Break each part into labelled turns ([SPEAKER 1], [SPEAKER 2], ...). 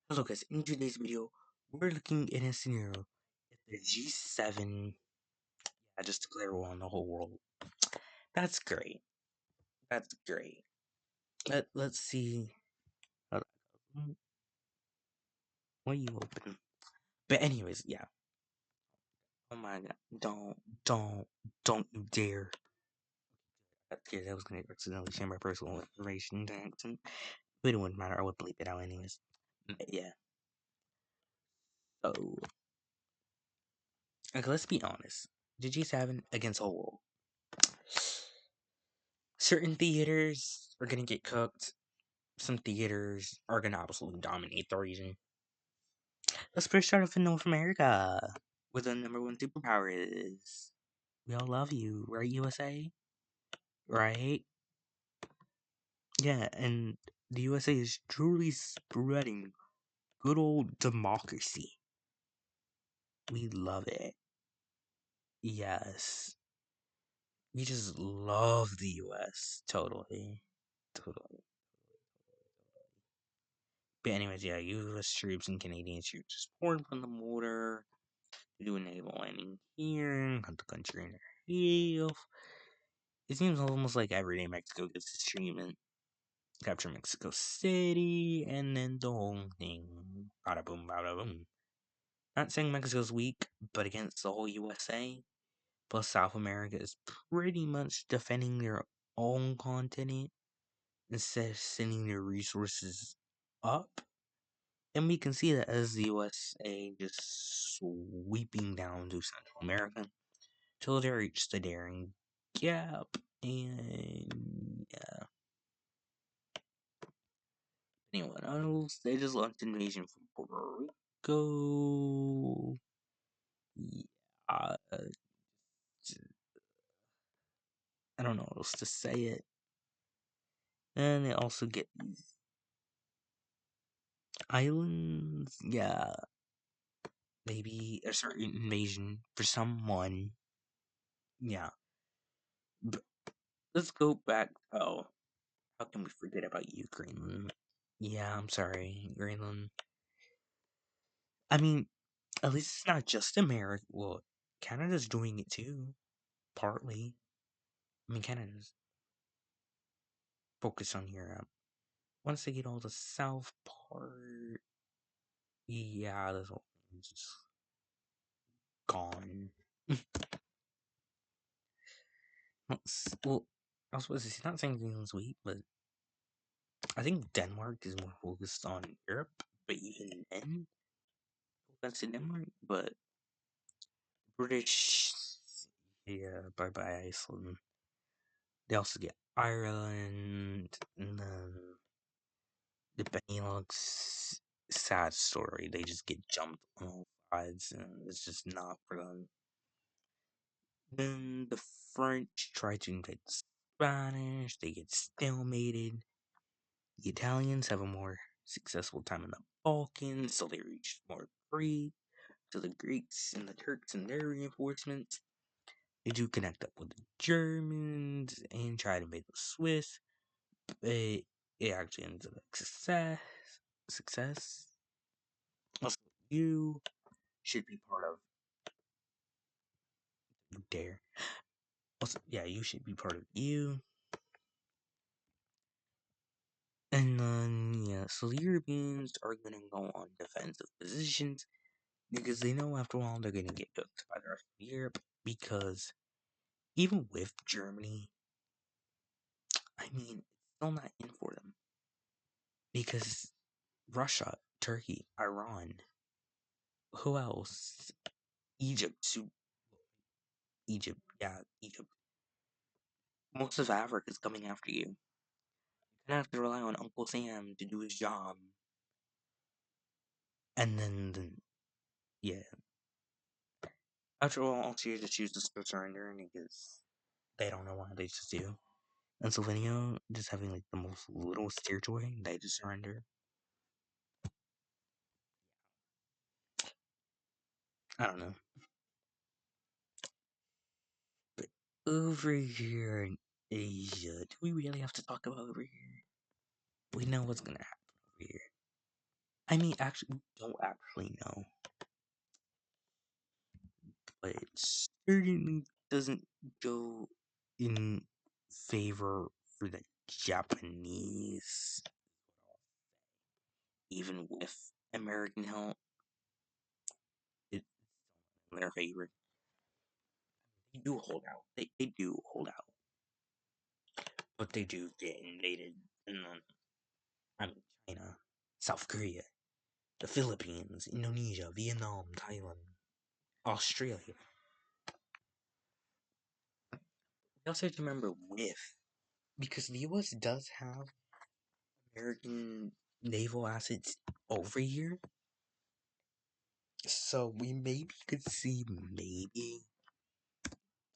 [SPEAKER 1] Hello guys, in today's video, we're looking at a scenario if the G7 just declare war on the whole world. That's great. That's great. Let's see. Uh, Why you open? But anyways, yeah. Oh my god. Don't you dare. Okay, that was gonna accidentally share my personal information to accident. But it wouldn't matter, I would bleep it out anyways. But yeah. So, like, let's be honest. The G7 against the whole world. Certain theaters are gonna get cooked. Some theaters are gonna absolutely dominate the region. Let's first start off in North America, where the number one superpower is. We all love you, right, USA? Right? Yeah, and the USA is truly spreading good old democracy. We love it. Yes. We just love the US. Totally. Totally. But anyways, yeah, US troops and Canadian troops just poured from the border to do a naval landing here, cut the country in half. It seems almost like every day Mexico gets its treatment. Capture Mexico City, and then the whole thing. Bada boom, bada boom. Not saying Mexico's weak, but against the whole USA, plus South America is pretty much defending their own continent instead of sending their resources up. And we can see that as the USA just sweeping down to Central America till they reach the Daring Gap. And yeah. Anyone else? They just launched invasion from Puerto Rico. Yeah, I don't know what else to say it. And they also get these islands. Yeah, maybe a certain invasion for someone. Yeah, but let's go back. Oh, how can we forget about you, Greenland? Yeah, I'm sorry, Greenland. I mean, at least it's not just America. Well, Canada's doing it too, partly. I mean, Canada's focused on Europe. Once they get all the south part, yeah, this whole thing's just gone. Well, I was supposed to say, not saying Greenland's weak, but I think Denmark is more focused on Europe, but even then, that's in Denmark, but British, yeah, bye bye Iceland. They also get Ireland, and then the Benelux. Sad story. They just get jumped on all sides, and it's just not for them. Then the French try to invade the Spanish, they get stalemated. The Italians have a more successful time in the Balkans, so they reach more Greek. So the Greeks and the Turks and their reinforcements, they do connect up with the Germans and try to invade the Swiss, but it actually ends up a success. Success. Also, you should be part of. You dare. Also, yeah, you should be part of you. And then, yeah, so the Europeans are gonna go on defensive positions because they know after a while they're gonna get hooked by the rest of Europe. Because even with Germany, I mean, it's still not in for them. Because Russia, Turkey, Iran, who else? Egypt, Egypt, yeah, Egypt. Most of Africa is coming after you. You're gonna have to rely on Uncle Sam to do his job. And then yeah, after all, Austria just chooses to surrender because they don't know why they just do. And Slovenia just having like the most littlest territory, they just surrender. I don't know. But over here in Asia, do we really have to talk about over here? We know what's gonna happen over here. I mean, actually, we don't actually know, but it certainly doesn't go in favor for the Japanese, even with American help. It's in their favor. They do hold out. They do hold out, but they do get invaded, and then I mean, China, South Korea, the Philippines, Indonesia, Vietnam, Thailand, Australia. We also have to remember with, because the US does have American naval assets over here, so we maybe could see maybe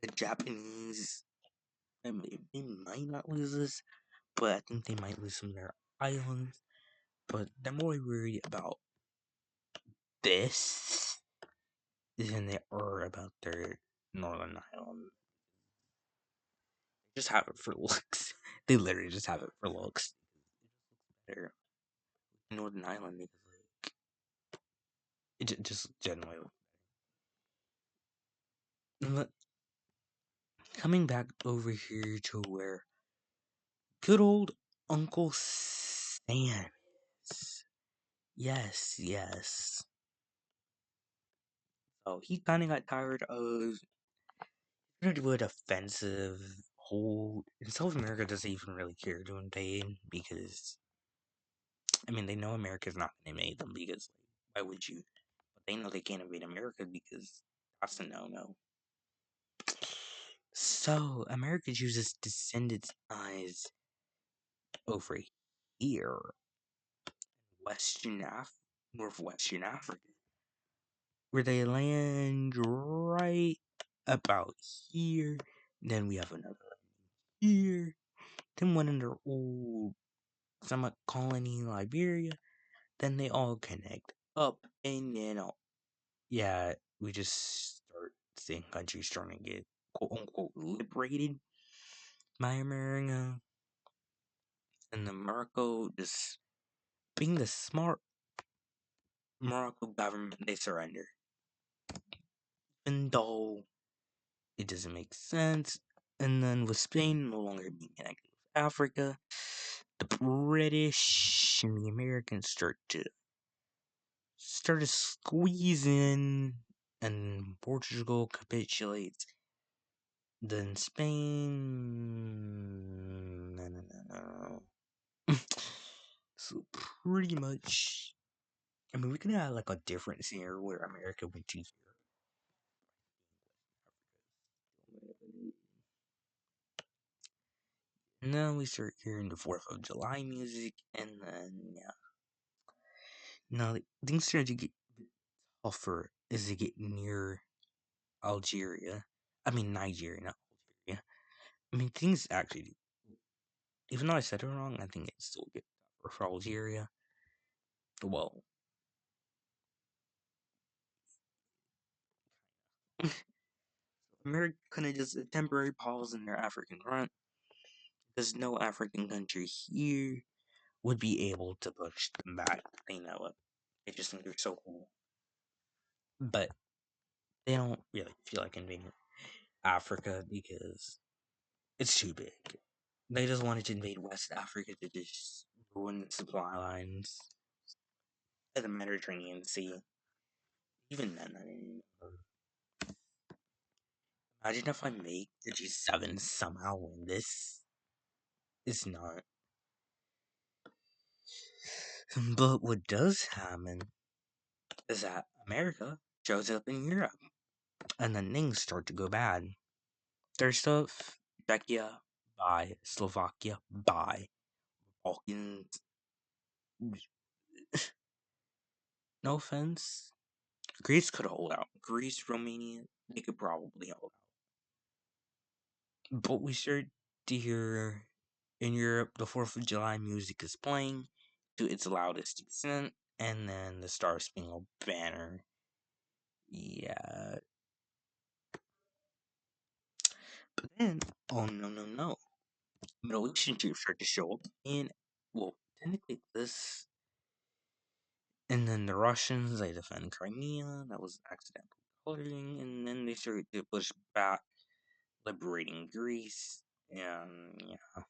[SPEAKER 1] the Japanese. I mean, they might not lose this, but I think they might lose some of their islands. But they're more worried about this than they are about their northern island. They just have it for looks. They literally just have it for looks. Their northern island because like it just generally. But coming back over here to where good old Uncle Sam is. Yes, yes. So he kind of got tired of a defensive whole. And South America doesn't even really care to invade because I mean they know America's not going to invade them because like, why would you? But they know they can't invade America because that's a no-no. So America chooses to send its eyes over here, Western Northwestern Africa, where they land right about here. Then we have another here. Then one in their old summer colony, Liberia. Then they all connect up, and then yeah, we just start seeing countries starting to get quote unquote liberated by America, and the Morocco just being the smart Morocco government, they surrender, even though it doesn't make sense. And then with Spain no longer being connected with Africa, the British and the Americans started squeezing, and Portugal capitulates. Then Spain, no. So pretty much, I mean, we could have like a different scenario where America went to Europe. And then we start hearing the 4th of July music, and then, yeah. Now, things start to get tougher as they get near Algeria. I mean, Nigeria, not Algeria. I mean, things actually, even though I said it wrong, I think it still get tougher for Algeria. Well, America kind of just a temporary pause in their African front because no African country here would be able to push them back. They know it. They just think they're so cool. But they don't really feel like invading Africa because it's too big. They just wanted to invade West Africa to just ruin the supply lines of the Mediterranean Sea. Even then, I mean, imagine if I make the G7 somehow win this. It's not. But what does happen is that America shows up in Europe, and then things start to go bad. There's stuff Czechia by Slovakia by Balkans. No offense. Greece could hold out. Greece, Romania, they could probably hold out. But we start to hear in Europe the 4th of July music is playing to its loudest extent, and then the Star Spangled Banner. Yeah. But then, oh no. Middle Eastern troops start to show up, and, well, technically this And then the Russians, they defend Crimea. That was accidental coloring. And then they started to push back, liberating Greece. And yeah.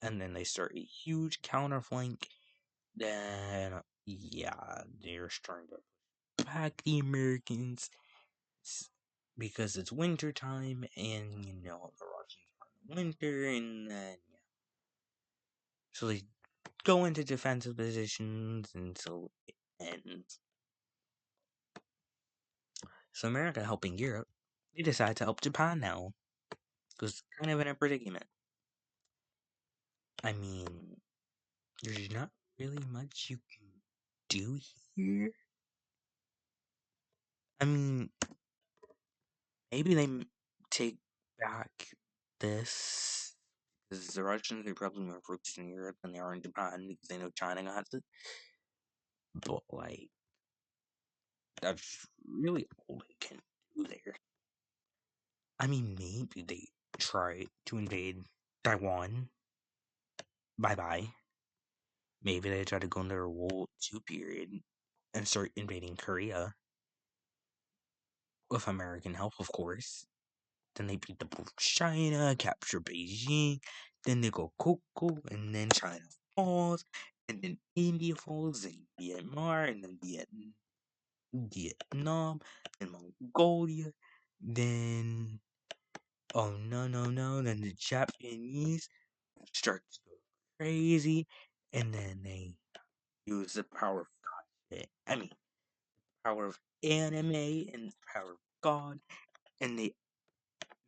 [SPEAKER 1] And then they start a huge counterflank. Then, yeah, they're starting to back the Americans because it's winter time, and the Russians are in winter, and then yeah. So they go into defensive positions until it ends. So America helping Europe, they decide to help Japan now, because kind of in a predicament. I mean, there's not really much you can do here. I mean, maybe they take back this, because the Russians are probably more focused in Europe than they are in Japan because they know China got it. But like, that's really all they can do there. I mean, maybe they try to invade Taiwan. Bye bye. Maybe they try to go into their World War II period and start invading Korea with American help, of course. Then they beat the China, capture Beijing. Then they go Coco, and then China falls, and then India falls, and Myanmar, and then Vietnam, and Mongolia. Then, oh no, no, no. Then the Japanese start to go crazy, and then they use the power of God. I mean, power of anime and the power of God, and they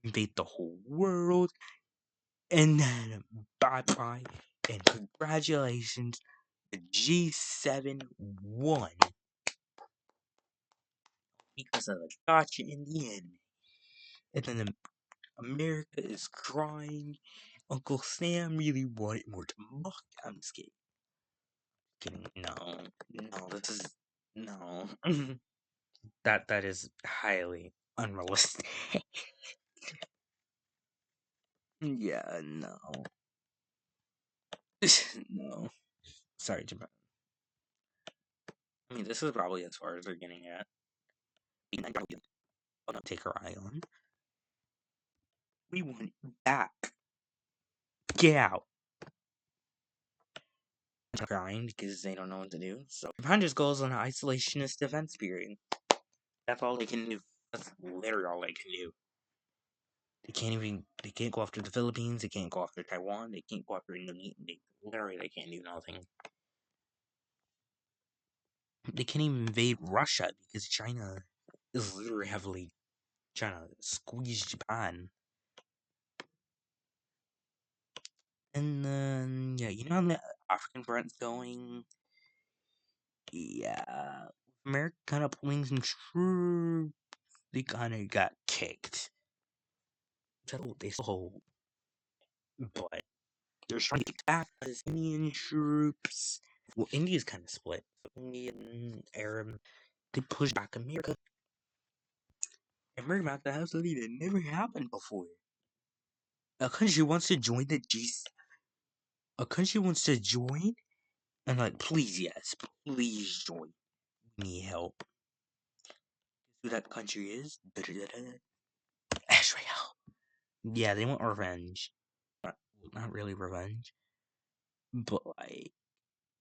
[SPEAKER 1] invade the whole world. And then bye bye and congratulations, the G7 won because of the gotcha in the end. And then America is crying. Uncle Sam really wanted more to mock. I'm just kidding. No, no, this is no. that is highly unrealistic. Yeah, no, no. Sorry, Japan. I mean, this is probably as far as they're getting at. Oh no, take her eye on. We want it back. Get out. Crying because they don't know what to do. So Japan just goes on an isolationist defense period. That's all they can do. That's literally all they can do. They can't go after the Philippines, they can't go after Taiwan, they can't go after Indonesia. Literally, they can't do nothing. They can't even invade Russia because China is literally heavily trying to squeeze Japan. And then, yeah, how the African front's going? Yeah. America kind of pulling some troops. They kind of got kicked. So they still hold. But they're trying to get back as Indian troops. Well, India's kind of split. So Indian, Arab, they push back America. America that has something that never happened before. A country wants to join the G. A country wants to join, and like, please, yes, please join. We need help. Who that country is? Israel. Yeah, they want revenge. Not really revenge, but like,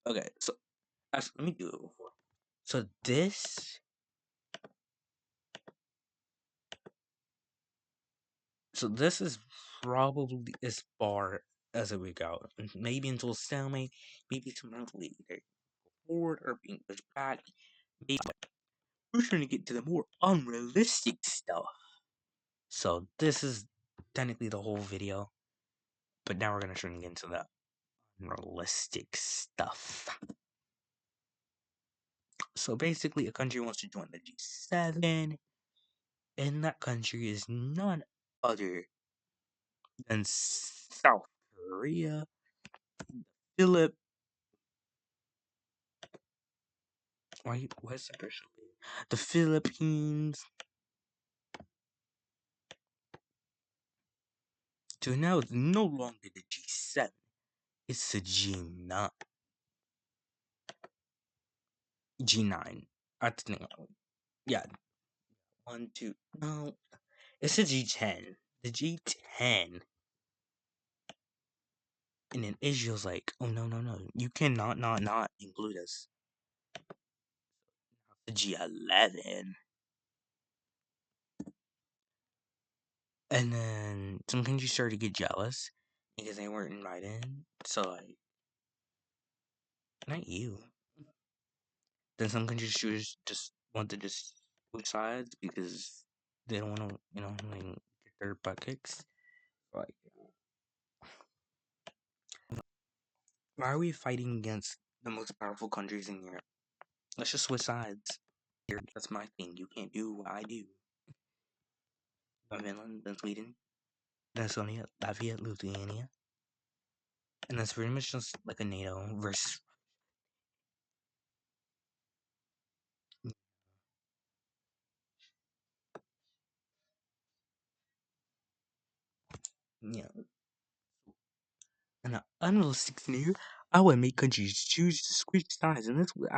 [SPEAKER 1] okay. So, let me do it before. So this. So this is probably as far as it would go. Maybe until stalemate, maybe some months later. Forward or being pushed back. Maybe we're trying to get to the more unrealistic stuff. So this is technically the whole video. But now we're gonna try and get into the unrealistic stuff. So basically a country wants to join the G7, and that country is none other than South Korea, Philip. What's especially the Philippines. So now it's no longer the G7, it's the G9. G9. I think, yeah, one, two. No, it's a G10. The G10. And then Israel's like, oh no, no, no, you cannot not include us. The G11. And then some countries started to get jealous because they weren't invited. So like, not you. Then some countries just want to just switch sides because they don't want to, like, get their butt kicks. Like, why are we fighting against the most powerful countries in Europe? Let's just switch sides. That's my thing. You can't do what I do. Finland, then Sweden, then Estonia, Latvia, Lithuania, and that's pretty much just like a NATO versus. Yeah, an unrealistic scenario. I would make countries choose to switch sides, and this would